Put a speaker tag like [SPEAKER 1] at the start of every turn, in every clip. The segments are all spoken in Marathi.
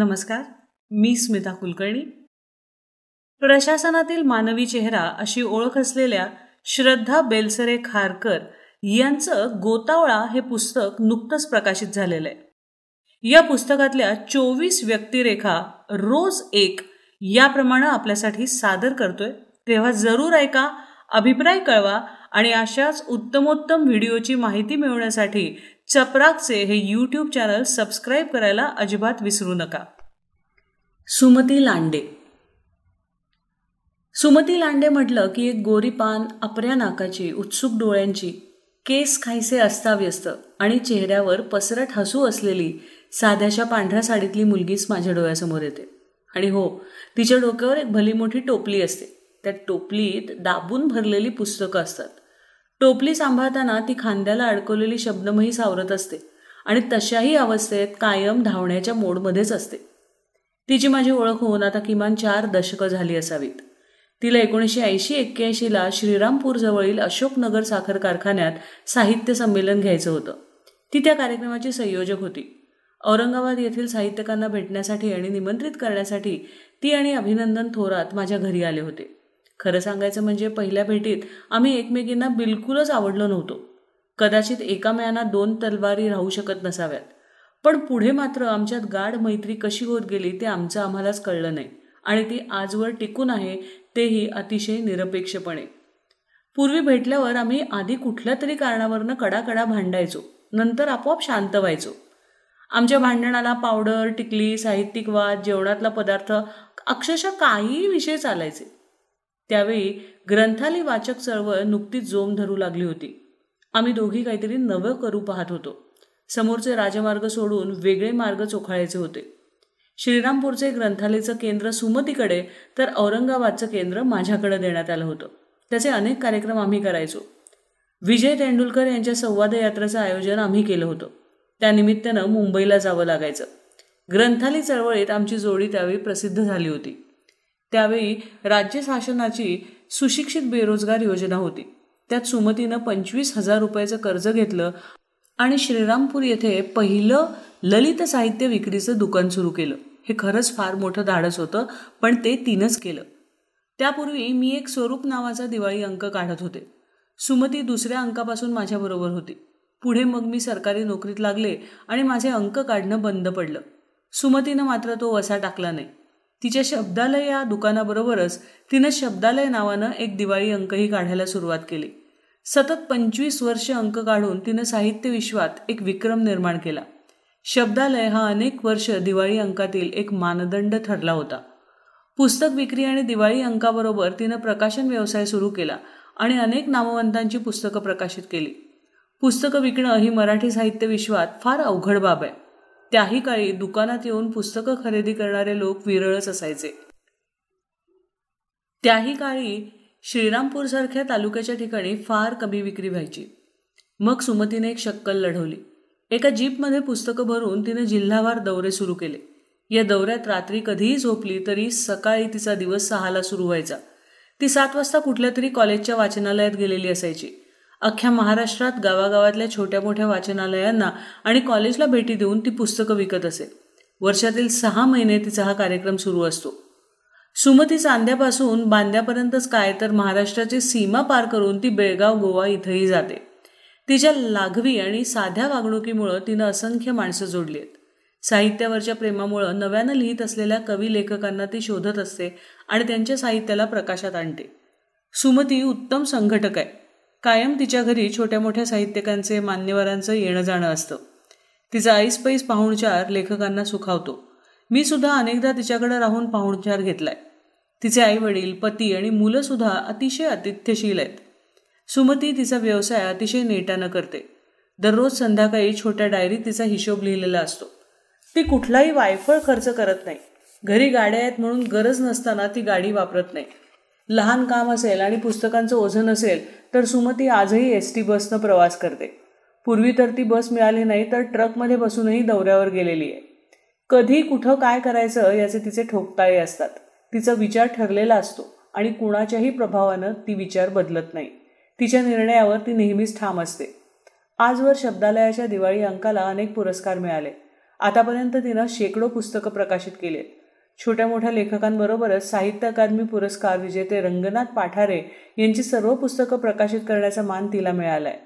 [SPEAKER 1] नमस्कार, मी स्मिता कुलकर्णी. प्रशासनातील मानवी चेहरा अशी ओळख असलेल्या श्रद्धा बेलसरे खारकर यांचं गोतावळा हे पुस्तक नुकतंच प्रकाशित झालेलं आहे. या पुस्तकातल्या 24 व्यक्तिरेखा रोज एक याप्रमाणे आपल्यासाठी सादर करतोय. तेव्हा जरूर ऐका, अभिप्राय कळवा आणि अशाच उत्तमोत्तम व्हिडिओची माहिती मिळवण्यासाठी चपराकचे हे यूट्यूब चॅनल सबस्क्राईब करायला अजिबात विसरू नका. सुमती लांडे. सुमती लांडे म्हटलं की एक गोरीपान, अपऱ्या नाकाची, उत्सुक डोळ्यांची, केस खायचे अस्ताव्यस्त आणि चेहऱ्यावर पसरट हसू असलेली साध्याच्या पांढऱ्या साडीतली मुलगीच माझ्या डोळ्यासमोर येते. आणि हो, तिच्या डोक्यावर एक भली मोठी टोपली असते. त्या टोपलीत दाबून भरलेली पुस्तकं असतात. टोपली सांभाळताना ती खांद्याला अडकवलेली शब्दमही सावरत असते आणि तशाही अवस्थेत कायम धावण्याच्या मोडमध्येच असते. तिची माझी ओळख होऊन आता किमान 4 दशकं झाली असावीत. तिला 1980-81ला श्रीरामपूर जवळील अशोकनगर साखर कारखान्यात साहित्य संमेलन घ्यायचं होतं. ती त्या कार्यक्रमाची संयोजक होती. औरंगाबाद येथील साहित्यकांना भेटण्यासाठी आणि निमंत्रित करण्यासाठी ती आणि अभिनंदन थोरात माझ्या घरी आले होते. खरं सांगायचं म्हणजे पहिल्या भेटीत आम्ही एकमेकींना बिलकुलच आवडलो नव्हतो. कदाचित एकामेकांना 2 तलवारी राहू शकत नसाव्यात, पण पुढे मात्र आमच्यात गाढ मैत्री कशी होत गेली ते आमचं आम्हालाच कळलं नाही आणि ती आजवर टिकून आहे, तेही अतिशय निरपेक्षपणे. पूर्वी भेटल्यावर आम्ही आधी कुठल्या तरी कारणावरनं कडाकडा भांडायचो, नंतर आपोआप शांत व्हायचो. आमच्या भांडणाला पावडर, टिकली, साहित्यिक वाद, जेवणातला पदार्थ, अक्षरशः काही विषय चालायचे. त्यावेळी ग्रंथालय वाचक चळवळ नुकतीच जोम धरू लागली होती. आम्ही दोघी काहीतरी नवं करू पाहत होतो. समोरचे राजमार्ग सोडून वेगळे मार्ग चोखाळायचे होते. श्रीरामपूरचे ग्रंथालयाचं केंद्र सुमतीकडे तर औरंगाबादचं केंद्र माझ्याकडे देण्यात आलं होतं. त्याचे अनेक कार्यक्रम आम्ही करायचो. विजय तेंडुलकर यांच्या संवाद यात्रेचं आयोजन आम्ही केलं होतं. त्यानिमित्तानं मुंबईला जावं लागायचं. ग्रंथालय चळवळीत आमची जोडी त्यावेळी प्रसिद्ध झाली होती. त्यावेळी राज्य शासनाची सुशिक्षित बेरोजगार योजना होती. त्यात सुमतीनं 25,000 रुपयाचं कर्ज घेतलं आणि श्रीरामपूर येथे पहिलं ललित साहित्य विक्रीचं दुकान सुरू केलं. हे खरंच फार मोठं धाडस होतं, पण ते तिनंच केलं. त्यापूर्वी मी एक स्वरूप नावाचा दिवाळी अंक काढत होते. सुमती दुसऱ्या अंकापासून माझ्याबरोबर होती. पुढे मग मी सरकारी नोकरीत लागले आणि माझे अंक काढणं बंद पडलं. सुमतीनं मात्र तो वसा टाकला नाही. तिच्या शब्दालय या दुकानाबरोबरच तिनं शब्दालय नावानं एक दिवाळी अंकही काढायला सुरुवात केली. सतत 25 वर्ष अंक काढून तिनं साहित्य विश्वात एक विक्रम निर्माण केला. शब्दालय हा अनेक वर्ष दिवाळी अंकातील एक मानदंड ठरला होता. पुस्तक विक्री आणि दिवाळी अंकाबरोबर तिनं प्रकाशन व्यवसाय सुरू केला आणि अनेक नामवंतांची पुस्तकं प्रकाशित केली. पुस्तकं विकणं ही मराठी साहित्य विश्वात फार अवघड बाब आहे. त्याही काळी दुकानात येऊन पुस्तकं खरेदी करणारे लोक विरळच असायचे. त्याही काळी श्रीरामपूरसारख्या तालुक्याच्या ठिकाणी फार कमी विक्री व्हायची. मग सुमतीने एक शक्कल लढवली. एका जीपमध्ये पुस्तकं भरून तिने जिल्हावार दौरे सुरू केले. या दौऱ्यात रात्री कधीही झोपली तरी सकाळी तिचा दिवस 6ला सुरू व्हायचा. ती 7 वाजता कुठल्या तरी कॉलेजच्या वाचनालयात गेलेली असायची. अख्ख्या महाराष्ट्रात गावागावातल्या छोट्या मोठ्या वाचनालयांना आणि कॉलेजला भेटी देऊन ती पुस्तकं विकत असे. वर्षातील 6 महिने तिचा हा कार्यक्रम सुरू असतो. सुमती चांद्यापासून बांद्यापर्यंतच काय तर महाराष्ट्राची सीमा पार करून ती बेळगाव, गोवा इथंही जाते. तिच्या लाघवी आणि साध्या वागणुकीमुळं तिनं असंख्य माणसं जोडली आहेत. साहित्यावरच्या प्रेमामुळं नव्यानं लिहित असलेल्या कवी लेखकांना ती शोधत असते आणि त्यांच्या साहित्याला प्रकाशात आणते. सुमती उत्तम संघटक आहे. कायम तिच्या घरी छोट्या मोठ्या साहित्यिकांचे, मान्यवरांचं येणं जाणं असतं. तिचा ऐसपैस पाहुणचार लेखकांना सुखावतो. मी सुद्धा अनेकदा तिच्याकडे राहून पाहुणचार घेतलाय. तिचे आई वडील, पती आणि मुलं सुद्धा अतिशय आतिथ्यशील आहेत. सुमती तिचा व्यवसाय अतिशय नेटानं करते. दररोज संध्याकाळी छोट्या डायरीत तिचा हिशोब लिहिलेला असतो. ती कुठलाही वायफळ खर्च करत नाही. घरी गाड्या आहेत म्हणून गरज नसताना ती गाडी वापरत नाही. लहान काम असेल आणि पुस्तकांचं ओझं नसेल तर सुमती आजही ST बसनं प्रवास करते. पूर्वी तर ती बस मिळाली नाही तर ट्रकमध्ये बसूनही दौऱ्यावर गेलेली आहे. कधी कुठं काय करायचं याचे तिचे ठोकताळे असतात. तिचा विचार ठरलेला असतो आणि कुणाच्याही प्रभावानं ती विचार बदलत नाही. तिच्या निर्णयावर ती नेहमीच ठाम असते. आजवर शब्दालयाच्या दिवाळी अंकाला अनेक पुरस्कार मिळाले. आतापर्यंत तिनं शेकडो पुस्तकं प्रकाशित केली आहेत. छोट्या मोठ्या लेखकांबरोबरच साहित्य अकादमी पुरस्कार विजेते रंगनाथ पाठारे यांची सर्व पुस्तकं प्रकाशित करण्याचा मान तिला मिळालाय.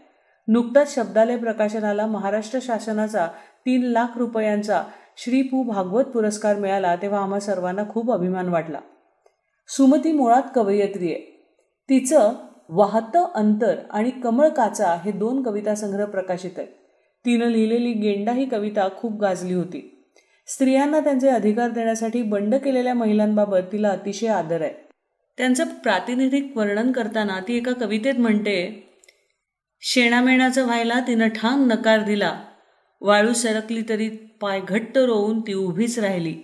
[SPEAKER 1] नुकताच शब्दालय प्रकाशनाला महाराष्ट्र शासनाचा 3 लाख रुपयांचा श्री पु. भागवत पुरस्कार मिळाला तेव्हा आम्हा सर्वांना खूप अभिमान वाटला. सुमती मुळात कवयित्री आहे. तिचं वाहतं अंतर आणि कमळ काचा हे 2 कविता संग्रह प्रकाशित आहेत. तिनं लिहिलेली गेंडा ही कविता खूप गाजली होती. स्त्रियांना त्यांचे अधिकार देण्यासाठी बंड केलेल्या महिलांबाबत तिला अतिशय आदर आहे. त्यांचं प्रातिनिधिक वर्णन करताना ती एका कवितेत म्हणते, शेणामेणाचं व्हायला तिनं ठाम नकार दिला, वाळू सरकली तरी पाय घट्ट रोवून ती उभीच राहिली.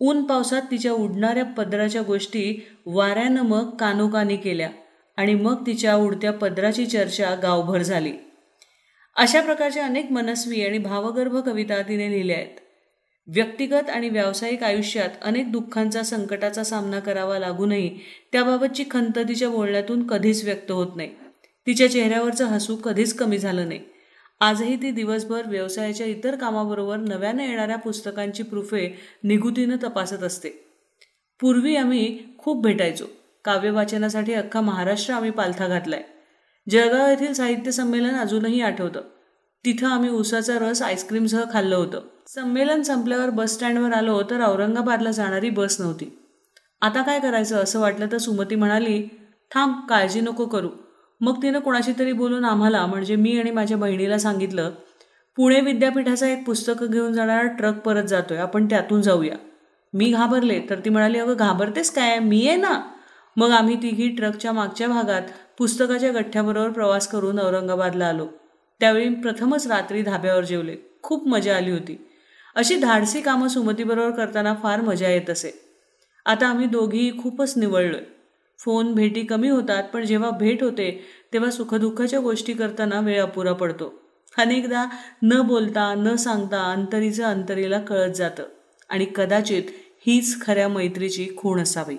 [SPEAKER 1] ऊन पावसात तिच्या उडणाऱ्या पदराच्या गोष्टी वाऱ्यानं मग कानोकानी केल्या आणि मग तिच्या उडत्या पदराची चर्चा गावभर झाली. अशा प्रकारच्या अनेक मनस्वी आणि भावगर्भ कविता तिने लिहिल्या आहेत. व्यक्तिगत आणि व्यावसायिक आयुष्यात अनेक दुःखांचा संकटाचा सामना करावा लागूनही त्याबाबतची खंत तिच्या बोलण्यातून कधीच व्यक्त होत नाही. तिच्या चेहऱ्यावरचं हसू कधीच कमी झालं नाही. आजही ती दिवसभर व्यवसायाच्या इतर कामाबरोबर नव्यानं येणाऱ्या पुस्तकांची प्रूफे निगुतीनं तपासत असते. पूर्वी आम्ही खूप भेटायचो. काव्यवाचनासाठी अख्खा महाराष्ट्र आम्ही पालथा घातलाय. जळगाव येथील साहित्य संमेलन अजूनही आठवतं. तिथं आम्ही उसाचा रस आईस्क्रीमसह खाल्लं होतं. संमेलन संपल्यावर बस स्टँडवर आलो तर औरंगाबादला जाणारी बस नव्हती. आता काय करायचं असं वाटलं तर सुमती म्हणाली, थांब, काळजी नको करू. मग तिनं कोणाशी तरी बोलून आम्हाला म्हणजे मी आणि माझ्या बहिणीला सांगितलं, पुणे विद्यापीठाचा एक पुस्तकं घेऊन जाणारा ट्रक परत जातोय, आपण त्यातून जाऊया. मी घाबरले तर ती म्हणाली, अगं घाबरतेस काय, मी आहे ना. मग आम्ही तिघी ट्रकच्या मागच्या भागात पुस्तकाच्या गठ्ठ्याबरोबर प्रवास करून औरंगाबादला आलो. त्यावेळी प्रथमच रात्री धाब्यावर जेवले. खूप मजा आली होती. अशी धाडसी कामं सुमतीबरोबर करताना फार मजा येत असे. आता आम्ही दोघीही खूपच निवळलोय. फोन भेटी कमी होतात, पण जेव्हा भेट होते तेव्हा सुखदुःखाच्या गोष्टी करताना वेळ अपुरा पडतो. अनेकदा न बोलता न सांगता अंतरीचं अंतरीला कळत जातं आणि कदाचित हीच खऱ्या मैत्रीची खूण असावी.